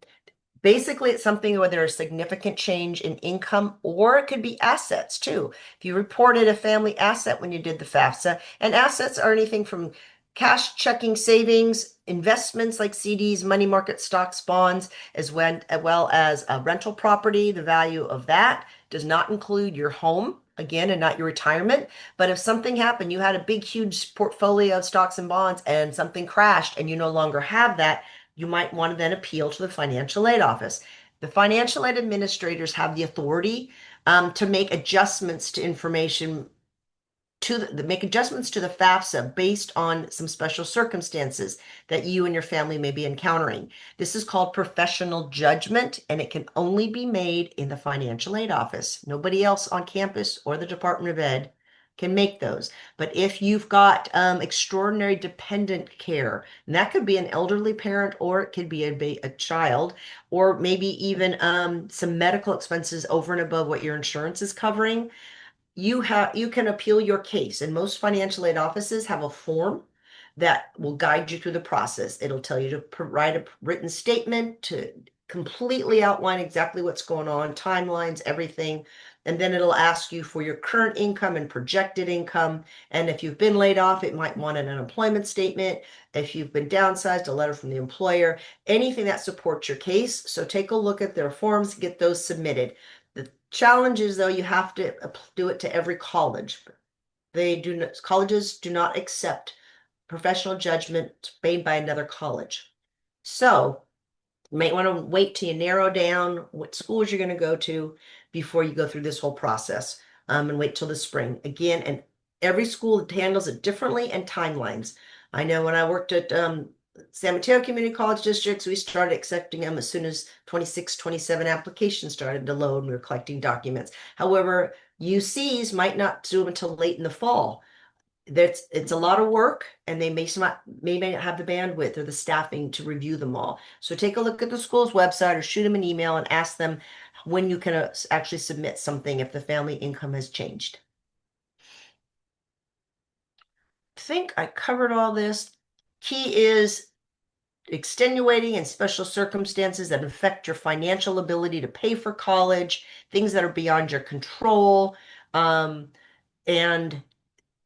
Basically, it's something where there's significant change in income, or it could be assets too. If you reported a family asset when you did the FAFSA, and assets are anything from cash, checking, savings, investments like CDs, money market stocks, bonds, as well as a rental property, the value of that does not include your home, again, and not your retirement. But if something happened, you had a big, huge portfolio of stocks and bonds, and something crashed, and you no longer have that, you might want to then appeal to the financial aid office. The financial aid administrators have the authority to make adjustments to information make adjustments to the FAFSA based on some special circumstances that you and your family may be encountering. This is called professional judgment, and it can only be made in the financial aid office. Nobody else on campus or the Department of Ed can make those. But if you've got extraordinary dependent care, and that could be an elderly parent, or it could be a child, or maybe even some medical expenses over and above what your insurance is covering, you can appeal your case, and most financial aid offices have a form that will guide you through the process. It'll tell you to write a written statement to completely outline exactly what's going on, timelines, everything. And then it'll ask you for your current income and projected income. And if you've been laid off, it might want an unemployment statement. If you've been downsized, a letter from the employer, anything that supports your case. So take a look at their forms, get those submitted. The challenge is, though, you have to do it to every college. Colleges do not accept professional judgment made by another college. So you might want to wait till you narrow down what schools you're going to go to before you go through this whole process, and wait till the spring. Again, and every school handles it differently and timelines. I know when I worked at San Mateo Community College Districts, we started accepting them as soon as 26, 27 applications started to load and we were collecting documents. However, UCs might not do them until late in the fall. It's a lot of work, and they may not have the bandwidth or the staffing to review them all. So take a look at the school's website or shoot them an email and ask them when you can actually submit something if the family income has changed. I think I covered all this. Key is extenuating and special circumstances that affect your financial ability to pay for college, things that are beyond your control, and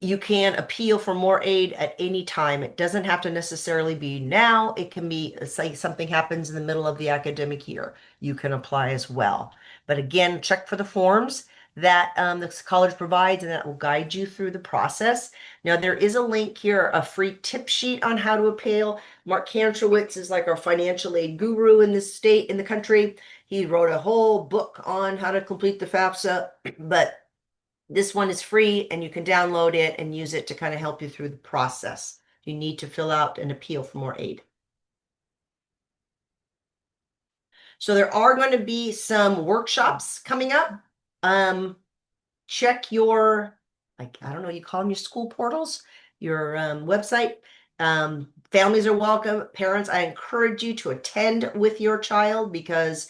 you can appeal for more aid at any time. It doesn't have to necessarily be now. It can be, say something happens in the middle of the academic year, you can apply as well. But again, check for the forms that the college provides, and that will guide you through the process. Now, there is a link here, a free tip sheet on how to appeal. Mark Kantrowitz is like our financial aid guru in this state, in the country. He wrote a whole book on how to complete the FAFSA, but this one is free, and you can download it and use it to kind of help you through the process. You need to fill out an appeal for more aid. So there are going to be some workshops coming up. Check your, I don't know, you call them your school portals, your website. Families are welcome. Parents, I encourage you to attend with your child because,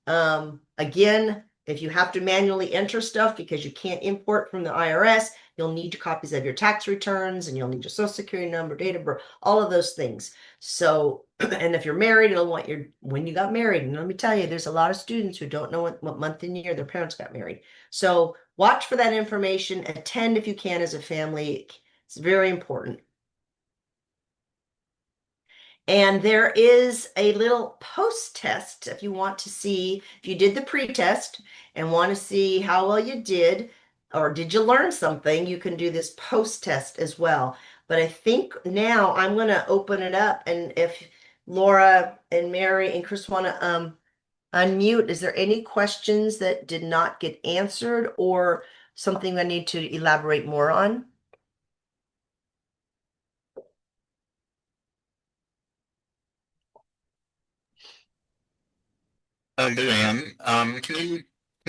again, if you have to manually enter stuff because you can't import from the IRS, you'll need your copies of your tax returns, and you'll need your social security number, date of birth, all of those things. So, and if you're married, it'll want when you got married. And let me tell you, there's a lot of students who don't know what month and year their parents got married. So watch for that information. Attend if you can as a family. It's very important. And there is a little post-test if you want to see, if you did the pre-test and want to see how well you did, or did you learn something, you can do this post-test as well. But I think now I'm going to open it up, and if Laura and Mary and Chris want to unmute, is there any questions that did not get answered or something I need to elaborate more on? Luann, can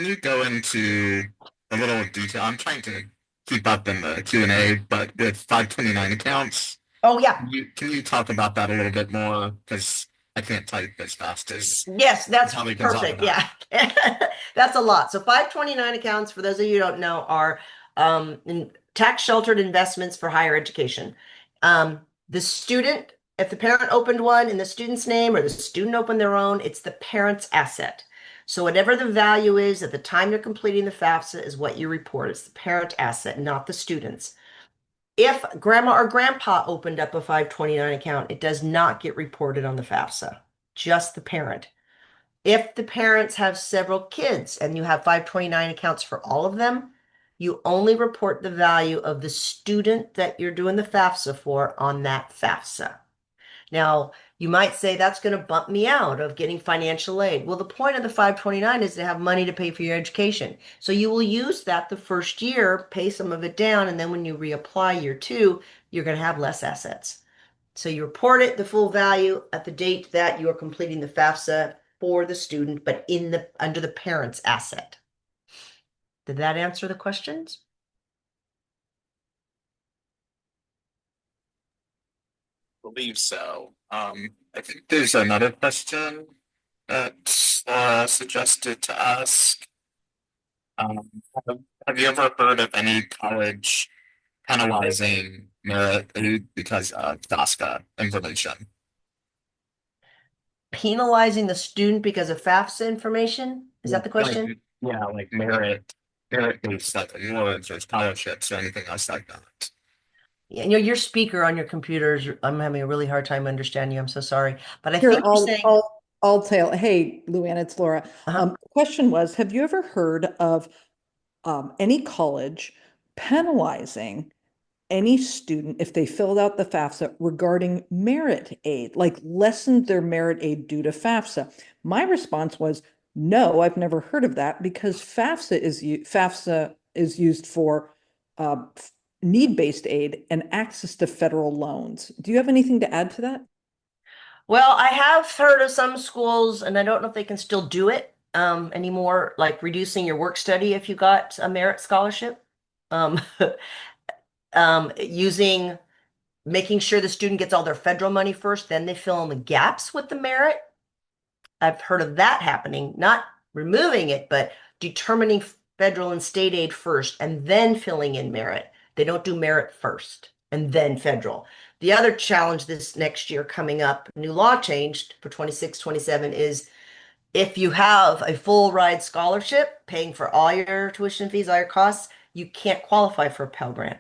you go into a little detail? I'm trying to keep up in the Q&A, but with 529 accounts, Oh, yeah. can you talk about that a little bit more? Because I can't type as fast as Yes, that's how we can talk perfect. about. Yeah. That's a lot. So 529 accounts, for those of you who don't know, are tax sheltered investments for higher education. The student, if the parent opened one in the student's name or the student opened their own, it's the parent's asset. So whatever the value is at the time you're completing the FAFSA is what you report. It's the parent asset, not the student's. If grandma or grandpa opened up a 529 account, it does not get reported on the FAFSA, just the parent. If the parents have several kids and you have 529 accounts for all of them, you only report the value of the student that you're doing the FAFSA for on that FAFSA. Now, you might say that's going to bump me out of getting financial aid. Well, the point of the 529 is to have money to pay for your education. So you will use that the first year, pay some of it down, and then when you reapply year two, you're going to have less assets. So you report it, the full value at the date that you are completing the FAFSA for the student, but under the parent's asset. Did that answer the questions? Believe so. I think there's another question that's suggested to ask. Um, have you ever heard of any college penalizing merit aid because of DASCA information? Penalizing the student because of FAFSA information? Is that the question? Yeah, like merit-based like awards or scholarships or anything else like that. Yeah, your speaker on your computers, I'm having a really hard time understanding you. I'm so sorry. But I Here, think you're saying, I'll tell. Hey, Luann, it's Laura. uh-huh. The question was, have you ever heard of any college penalizing any student if they filled out the FAFSA regarding merit aid, like lessened their merit aid due to FAFSA? My response was, no, I've never heard of that because FAFSA is used for uh, need-based aid and access to federal loans. Do you have anything to add to that? Well, I have heard of some schools, and I don't know if they can still do it anymore, like reducing your work study if you got a merit scholarship. Um, using making sure the student gets all their federal money first, then they fill in the gaps with the merit. I've heard of that happening, not removing it, but determining federal and state aid first and then filling in merit. They don't do merit first and then federal. The other challenge this next year coming up, new law changed for 26, 27, is if you have a full ride scholarship paying for all your tuition fees, all your costs, you can't qualify for a Pell Grant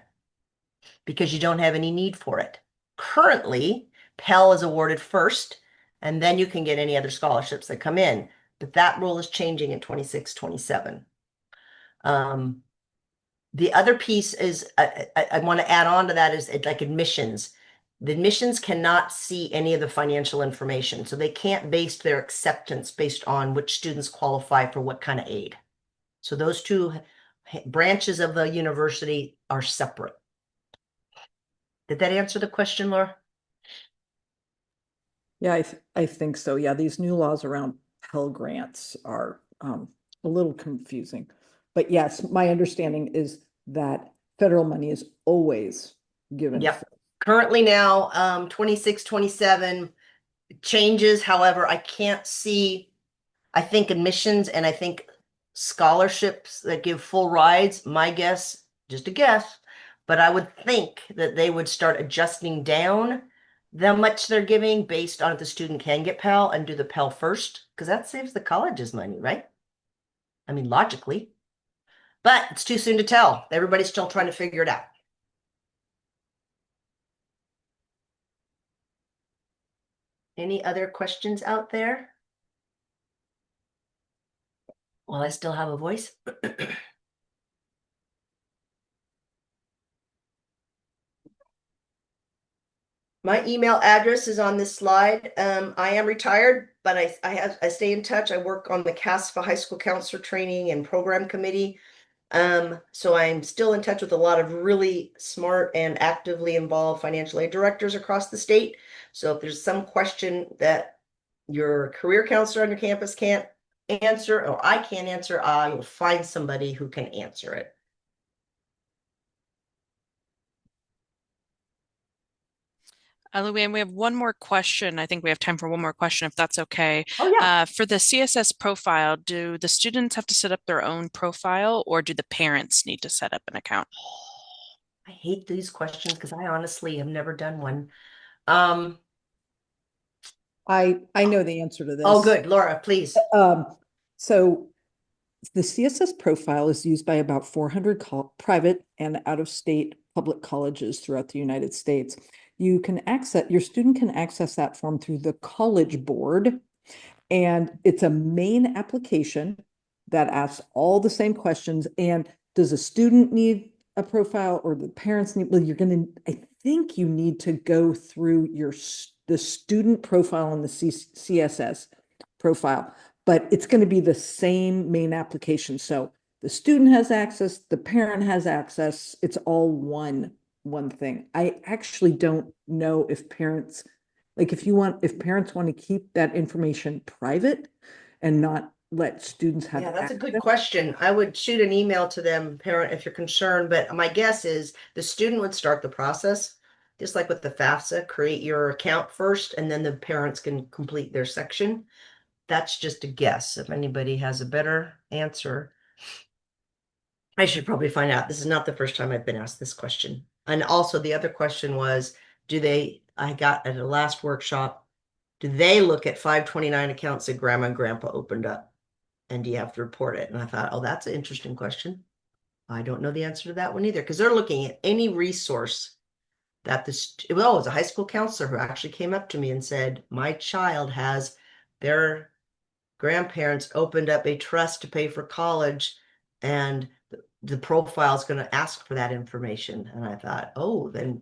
because you don't have any need for it. Currently, Pell is awarded first, and then you can get any other scholarships that come in. But that rule is changing in 26, 27. The other piece is, I want to add on to that is like admissions. The admissions cannot see any of the financial information, so they can't base their acceptance based on which students qualify for what kind of aid. So those two branches of the university are separate. Did that answer the question, Laura? Yeah, I think so. Yeah, these new laws around Pell Grants are a little confusing. But yes, my understanding is that federal money is always given. Yep. Currently now, 26, 27 changes. However, I can't see, I think admissions and I think scholarships that give full rides, my guess, just a guess, but I would think that they would start adjusting down how much they're giving based on if the student can get Pell and do the Pell first, because that saves the college's money, right? I mean, logically, but it's too soon to tell. Everybody's still trying to figure it out. Any other questions out there? Well, I still have a voice. My email address is on this slide. I am retired, but I stay in touch. I work on the CASFA High School Counselor Training and Program Committee. So I'm still in touch with a lot of really smart and actively involved financial aid directors across the state. So if there's some question that your career counselor on your campus can't answer or I can't answer, I will find somebody who can answer it. Luann, we have one more question. I think we have time for one more question, if that's okay. Oh, yeah. For the CSS profile, do the students have to set up their own profile, or do the parents need to set up an account? I hate these questions because I honestly have never done one. Um, I know the answer to oh, this. good. Laura, please. So the CSS profile is used by about 400 private and out-of-state public colleges throughout the United States. Your student can access that form through the College Board, and it's a main application that asks all the same questions. And does a student need a profile or the parents need, well, I think you need to go through the student profile and the CSS profile, but it's going to be the same main application. So the student has access, the parent has access. It's all one thing. I actually don't know if parents, like if parents want to keep that information private and not let students have Yeah, that's a good access. question. I would shoot an email to them, parent, if you're concerned, but my guess is the student would start the process, just like with the FAFSA, create your account first, and then the parents can complete their section. That's just a guess. If anybody has a better answer, I should probably find out. This is not the first time I've been asked this question. And also the other question was, I got at the last workshop, do they look at 529 accounts that grandma and grandpa opened up? And do you have to report it? And I thought, oh, that's an interesting question. I don't know the answer to that one either, because they're looking at any resource that it was a high school counselor who actually came up to me and said, my child has their grandparents opened up a trust to pay for college, and the profile is going to ask for that information. And I thought, oh, then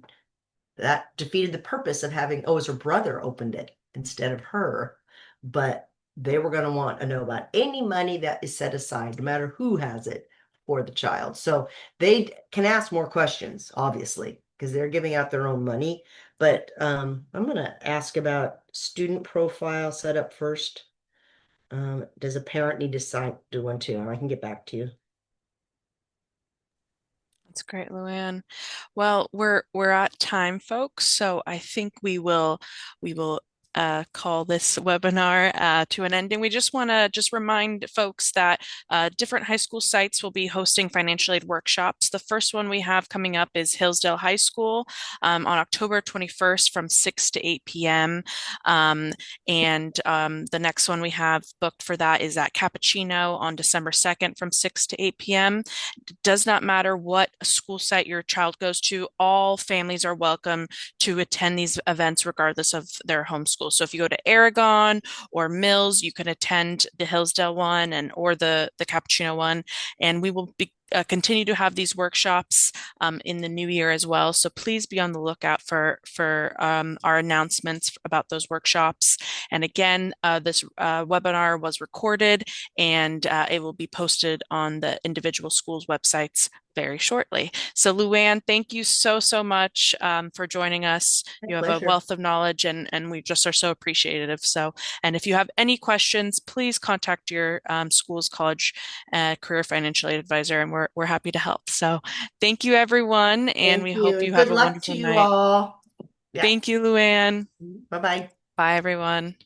that defeated the purpose of having, oh, it was her brother opened it instead of her. But they were going to want to know about any money that is set aside, no matter who has it, for the child. So they can ask more questions, obviously, because they're giving out their own money. But I'm going to ask about student profile setup first. Does a parent need to do one too? And I can get back to you. That's great, Luann. Well, we're at time, folks, so I think we will call this webinar to an ending. We just want to just remind folks that different high school sites will be hosting financial aid workshops. The first one we have coming up is Hillsdale High School on October 21st from 6 to 8 p.m. And the next one we have booked for that is at Cappuccino on December 2nd from 6 to 8 p.m. Does not matter what school site your child goes to, all families are welcome to attend these events regardless of their homeschool. So if you go to Aragon or Mills, you can attend the Hillsdale one or the Cappuccino one, and we will be continue to have these workshops in the new year as well. So please be on the lookout for our announcements about those workshops. And again, this webinar was recorded and it will be posted on the individual schools' websites very shortly. So Luann, thank you so much for joining us. My You have a pleasure. wealth of knowledge and we just are so appreciative. So, and if you have any questions, please contact your school's college career financial aid advisor and we're happy to help. So thank you everyone and Thank we you. hope And you have good a luck to wonderful you night. all. Yeah. Thank you, Luann. Bye-bye. Bye everyone.